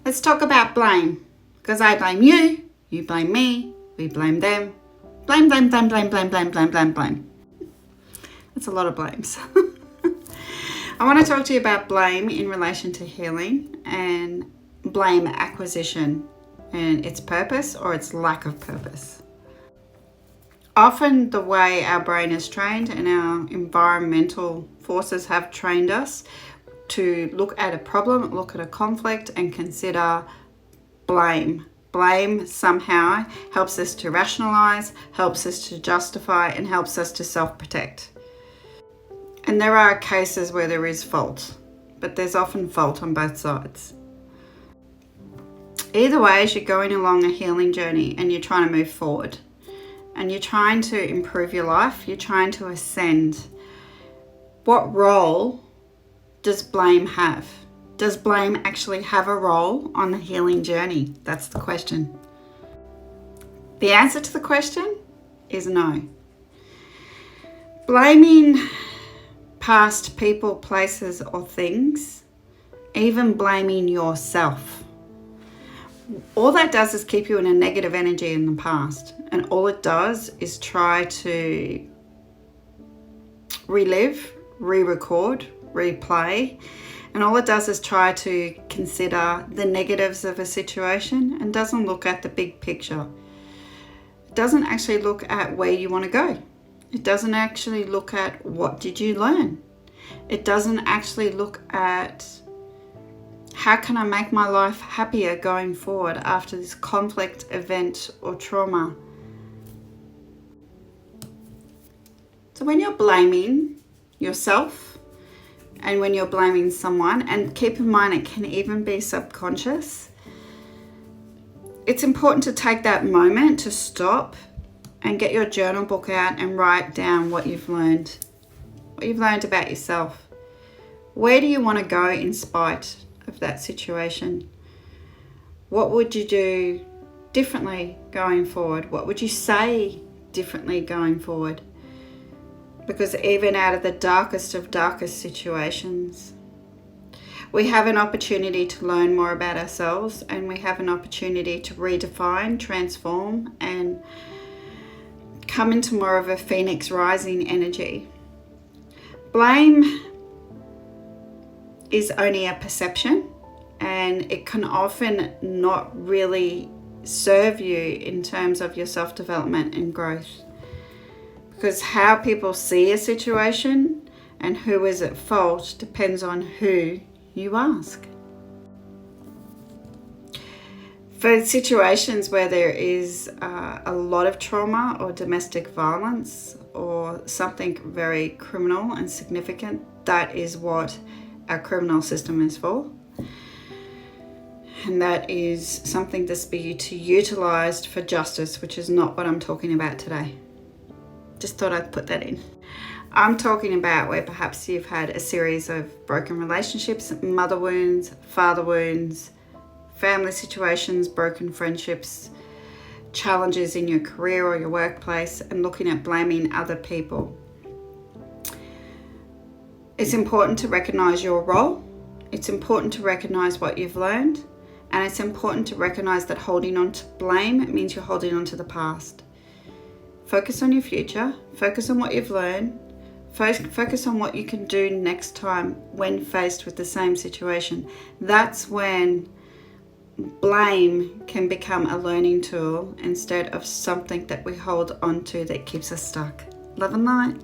Let's talk about blame. Because I blame you, you blame me, we blame them. Blame, blame, blame, blame, blame, blame, blame, blame, blame. That's a lot of blames. I want to talk to you about blame in relation to healing and blame acquisition and its purpose or its lack of purpose. Often the way our brain is trained and our environmental forces have trained us to look at a problem, look at a conflict and consider blame. Blame somehow helps us to rationalize, helps us to justify and helps us to self-protect. And there are cases where there is fault, but there's often fault on both sides. Either way, as you're going along a healing journey and you're trying to move forward and you're trying to improve your life, you're trying to ascend, what role does blame have? Does blame actually have a role on the healing journey? That's the question. The answer to the question is no. Blaming past people, places, or things, even blaming yourself, all that does is keep you in a negative energy in the past. And all it does is try to relive, re-record, replay. And all it does is try to consider the negatives of a situation and doesn't look at the big picture. It doesn't actually look at where you want to go. It doesn't actually look at what did you learn. It doesn't actually look at how can I make my life happier going forward after this conflict, event, or trauma. So when you're blaming yourself and when you're blaming someone, and keep in mind it can even be subconscious, it's important to take that moment to stop and get your journal book out and write down what you've learned about yourself. Where do you want to go in spite of that situation? What would you do differently going forward? What would you say differently going forward? Because even out of the darkest of darkest situations, we have an opportunity to learn more about ourselves, and we have an opportunity to redefine, transform, and come into more of a phoenix rising energy. Blame is only a perception, and it can often not really serve you in terms of your self-development and growth. Because how people see a situation and who is at fault depends on who you ask. For situations where there is a lot of trauma or domestic violence or something very criminal and significant, that is what our criminal system is for. And that is something that's be utilised for justice, which is not what I'm talking about today. Just thought I'd put that in. I'm talking about where perhaps you've had a series of broken relationships, mother wounds, father wounds, family situations, broken friendships, challenges in your career or your workplace, and looking at blaming other people. It's important to recognize your role. It's important to recognize what you've learned. And it's important to recognize that holding on to blame means you're holding on to the past. Focus on your future. Focus on what you've learned. Focus on what you can do next time when faced with the same situation. That's when blame can become a learning tool instead of something that we hold on to that keeps us stuck. Love and light.